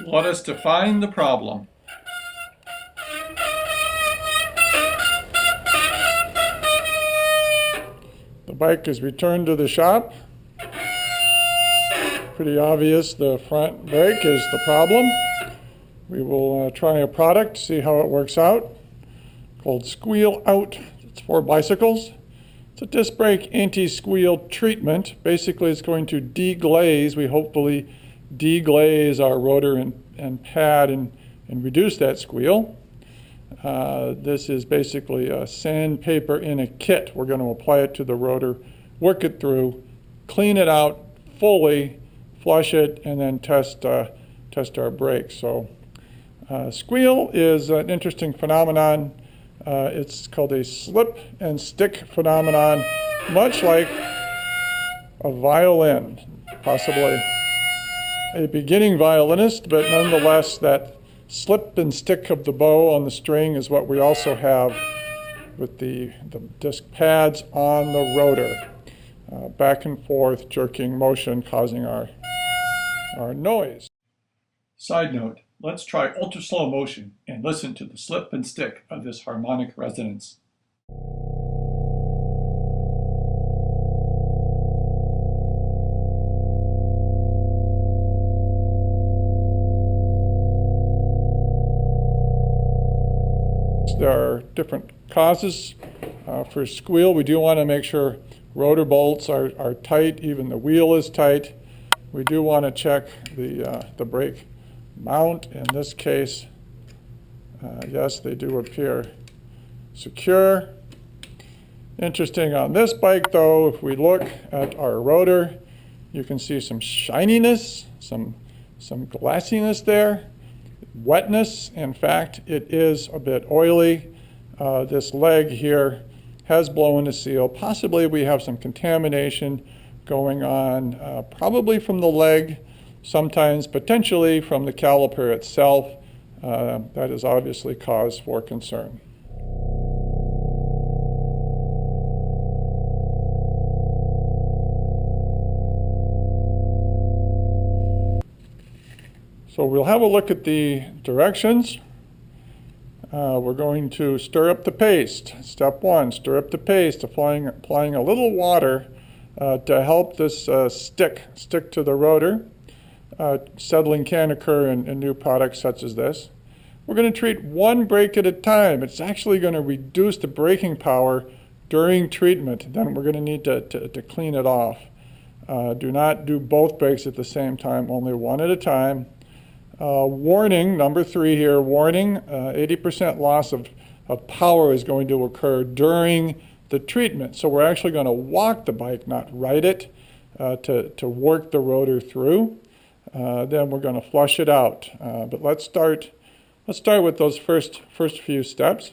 Let us define the problem. The bike is returned to the shop. Pretty obvious the front brake is the problem. We will try a product, see how it works out, called Squeal Out. It's for bicycles. It's a disc brake anti-squeal treatment. Basically, it's going to deglaze. We hopefully deglaze our rotor and pad and reduce that squeal. This is basically a sandpaper in a kit. We're going to apply it to the rotor, work it through, clean it out fully, flush it, and then test our brakes. So squeal is an interesting phenomenon. It's called a slip and stick phenomenon, much like a violin, possibly a beginning violinist, but nonetheless that slip and stick of the bow on the string is what we also have with the disc pads on the rotor. Back and forth jerking motion causing our noise. Side note, let's try ultra slow motion and listen to the slip and stick of this harmonic resonance. There are different causes for squeal. We do want to make sure rotor bolts are tight, even the wheel is tight. We do want to check the brake mount. In this case, yes, they do appear secure. Interesting on this bike though, if we look at our rotor, you can see some shininess, some glassiness there. Wetness, in fact, it is a bit oily. This leg here has blown the seal. Possibly we have some contamination going on, probably from the leg, sometimes potentially from the caliper itself. That is obviously cause for concern. So we'll have a look at the directions. We're going to stir up the paste. Step one, stir up the paste, applying a little water to help this stick to the rotor. Settling can occur in new products such as this. We're going to treat one brake at a time. It's actually going to reduce the braking power during treatment. Then we're going to need to clean it off. Do not do both brakes at the same time, only one at a time. Warning, number 3 here, warning, 80% loss of power is going to occur during the treatment. So we're actually going to walk the bike, not ride it, to work the rotor through. Then we're going to flush it out. But let's start with those first few steps.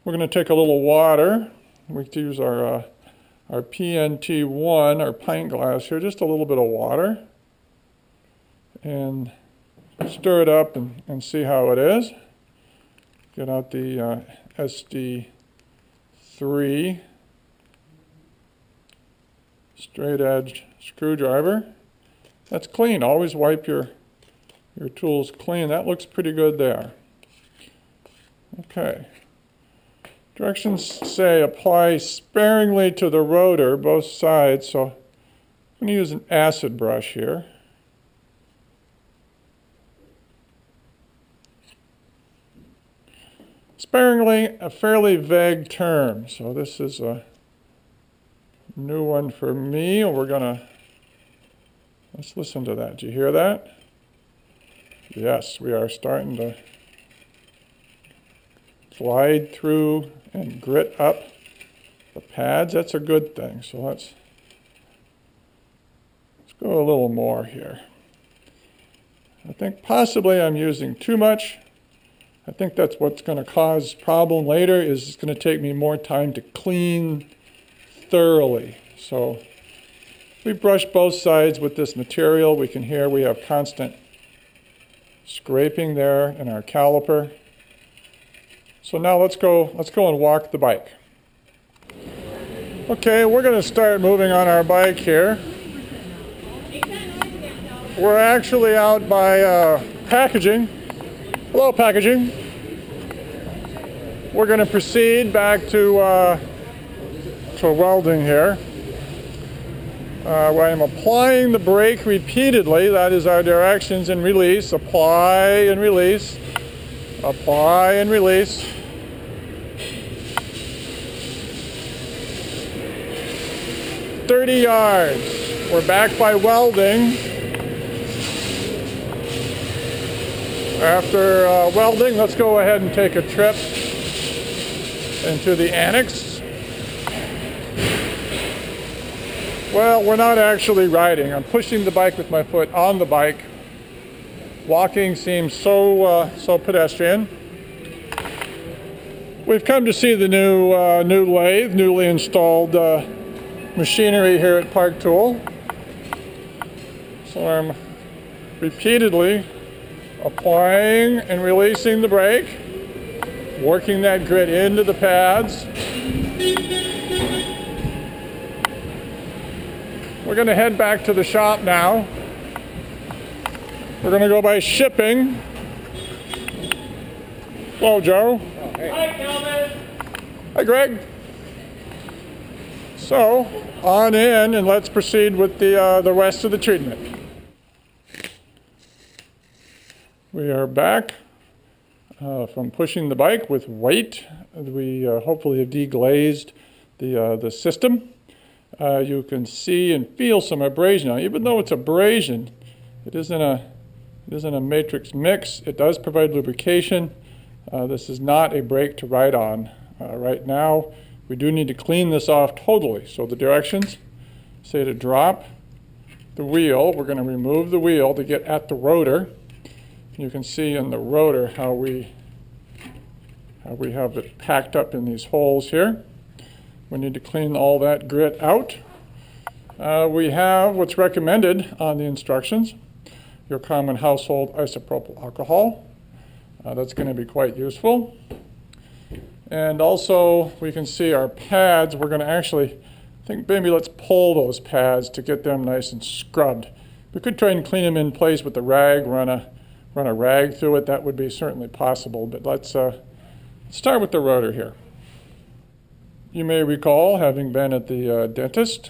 We're going to take a little water. We use our PNT1, our pint glass here, just a little bit of water. And stir it up and see how it is. Get out the SD3 straight edge screwdriver. That's clean. Always wipe your tools clean. That looks pretty good there. Okay. Directions say apply sparingly to the rotor, both sides. So I'm going to use an acid brush here. Sparingly, a fairly vague term, so this is a new one for me. Let's listen to that. Do you hear that? Yes, we are starting to glide through and grit up the pads. That's a good thing, so let's go a little more here. I think possibly I'm using too much. I think that's what's going to cause problem later, is it's going to take me more time to clean thoroughly. So we brush both sides with this material. We can hear we have constant scraping there in our caliper. So now let's go and walk the bike. Okay, we're going to start moving on our bike here. We're actually out by packaging. Hello, packaging. We're going to proceed back to welding here. Where I'm applying the brake repeatedly. That is our directions, and release. Apply and release. Apply and release. "30 yards. We're back by welding. After welding, let's go ahead and take a trip into the annex. Well, we're not actually riding. I'm pushing the bike with my foot on the bike. Walking seems so pedestrian. We've come to see the new lathe, newly installed machinery here at Park Tool. So I'm repeatedly applying and releasing the brake, working that grit into the pads. We're going to head back to the shop now. We're going to go by shipping. Hello, Joe. Oh, hey. Hi, Calvin. Hi, Greg. So, on in, and let's proceed with the rest of the treatment. We are back from pushing the bike with weight. We hopefully have deglazed the system. You can see and feel some abrasion. Now, even though it's abrasion, it isn't a matrix mix. It does provide lubrication. This is not a brake to ride on. Right now, we do need to clean this off totally. So the directions say to drop the wheel. We're going to remove the wheel to get at the rotor. You can see in the rotor how we have it packed up in these holes here. We need to clean all that grit out. We have what's recommended on the instructions, your common household isopropyl alcohol. That's going to be quite useful. And also, we can see our pads. We're going to actually, I think maybe let's pull those pads to get them nice and scrubbed. We could try and clean them in place with the rag, run a rag through it. That would be certainly possible, but let's start with the rotor here. You may recall, having been at the dentist,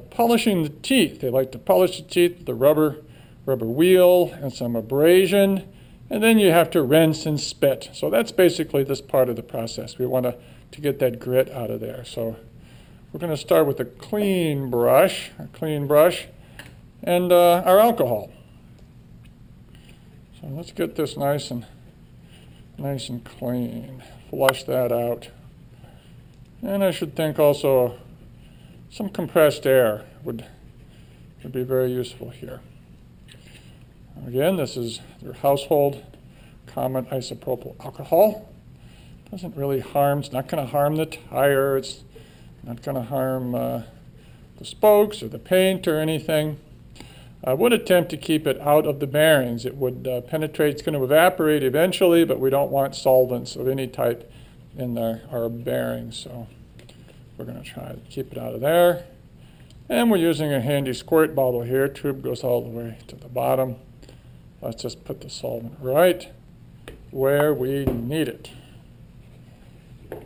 polishing the teeth. They like to polish the teeth with the rubber wheel and some abrasion, and then you have to rinse and spit. So that's basically this part of the process. We want to get that grit out of there. So we're going to start with a clean brush, and our alcohol. So let's get this nice and clean. Flush that out. And I should think also some compressed air would be very useful here. Again, this is your household common isopropyl alcohol. Doesn't really harm, it's not going to harm the tire, it's not going to harm the spokes or the paint or anything. I would attempt to keep it out of the bearings. It would penetrate, it's going to evaporate eventually, but we don't want solvents of any type in our bearings. So we're going to try to keep it out of there. And we're using a handy squirt bottle here. Tube goes all the way to the bottom. Let's just put the solvent right where we need it. Okay.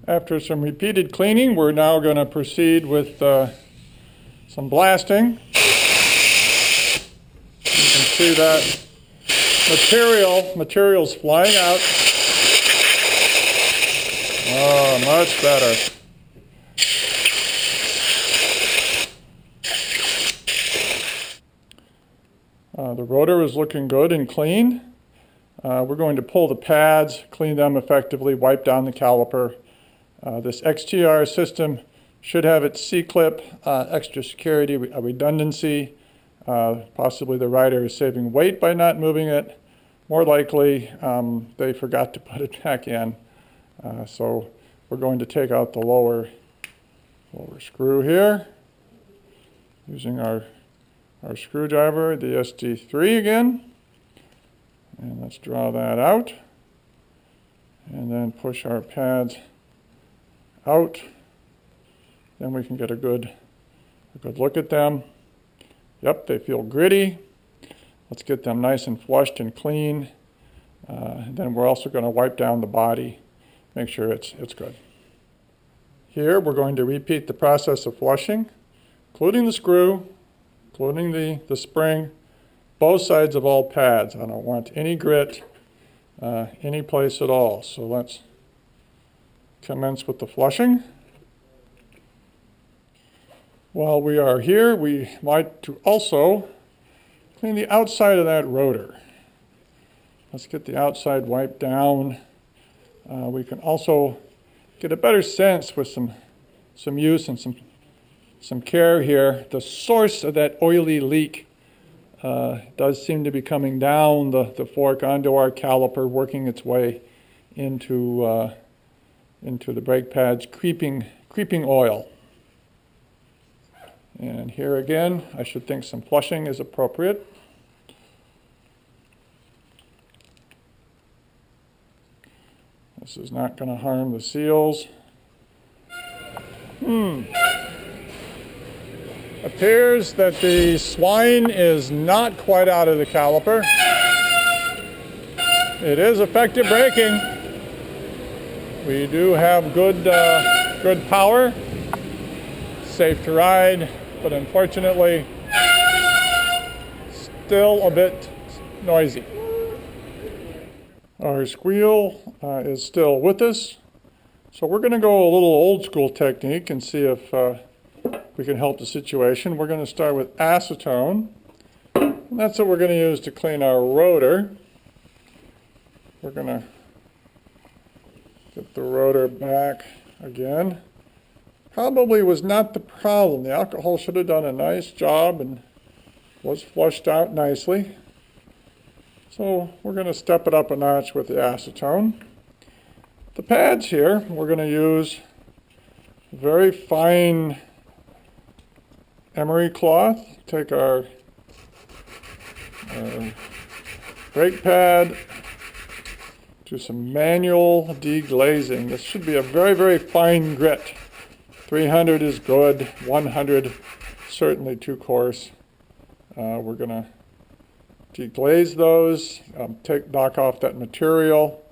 After some repeated cleaning, we're now going to proceed with some blasting. You can see that material's flying out. Oh, much better. The rotor is looking good and clean. We're going to pull the pads, clean them effectively, wipe down the caliper. This XTR system should have its C-clip, extra security, a redundancy. Possibly the rider is saving weight by not moving it. More likely, they forgot to put it back in. So we're going to take out the lower screw here using our screwdriver, the SD3 again. And let's draw that out. And then push our pads out. Then we can get a good look at them. Yep, they feel gritty. Let's get them nice and flushed and clean. And then we're also going to wipe down the body, make sure it's good. Here we're going to repeat the process of flushing, including the screw, including the spring, both sides of all pads. I don't want any grit any place at all. So let's commence with the flushing. While we are here, we might to also clean the outside of that rotor. Let's get the outside wiped down. We can also get a better sense with some use and some care here. The source of that oily leak does seem to be coming down the fork onto our caliper, working its way into the brake pads, creeping oil. And here again, I should think some flushing is appropriate. This is not going to harm the seals. Appears that the swine is not quite out of the caliper. It is effective braking. We do have good power, safe to ride, but unfortunately still a bit noisy. Our squeal is still with us, so we're going to go a little old school technique and see if we can help the situation. We're going to start with acetone, and that's what we're going to use to clean our rotor. We're going to get the rotor back again. Probably was not the problem. The alcohol should have done a nice job and was flushed out nicely. So we're going to step it up a notch with the acetone. The pads here, we're going to use very fine emery cloth. Take our brake pad, do some manual deglazing. This should be a very, very fine grit. 300 is good, 100 certainly too coarse. We're going to deglaze those, knock off that material.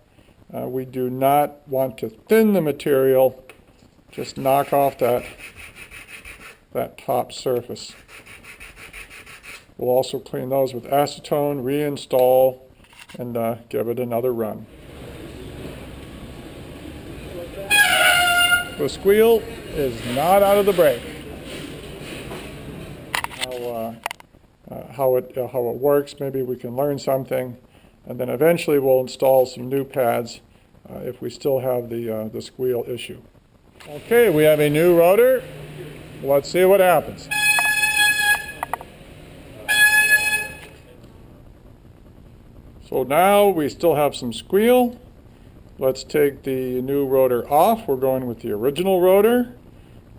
We do not want to thin the material, just knock off that top surface. We'll also clean those with acetone, reinstall, and give it another run. The squeal is not out of the brake. How it works, maybe we can learn something, and then eventually we'll install some new pads if we still have the squeal issue. Okay, we have a new rotor. Let's see what happens. So now we still have some squeal. Let's take the new rotor off. We're going with the original rotor.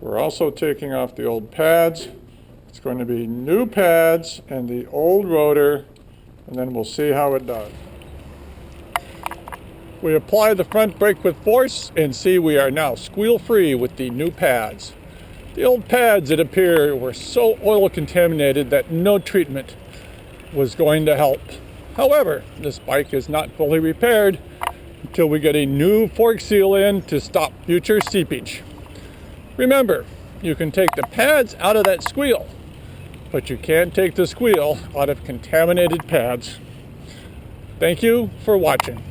We're also taking off the old pads. It's going to be new pads and the old rotor, and then we'll see how it does. We apply the front brake with force and see we are now squeal-free with the new pads. The old pads, it appeared, were so oil contaminated that no treatment was going to help. However, this bike is not fully repaired until we get a new fork seal in to stop future seepage. Remember, you can take the pads out of that squeal, but you can't take the squeal out of contaminated pads. Thank you for watching.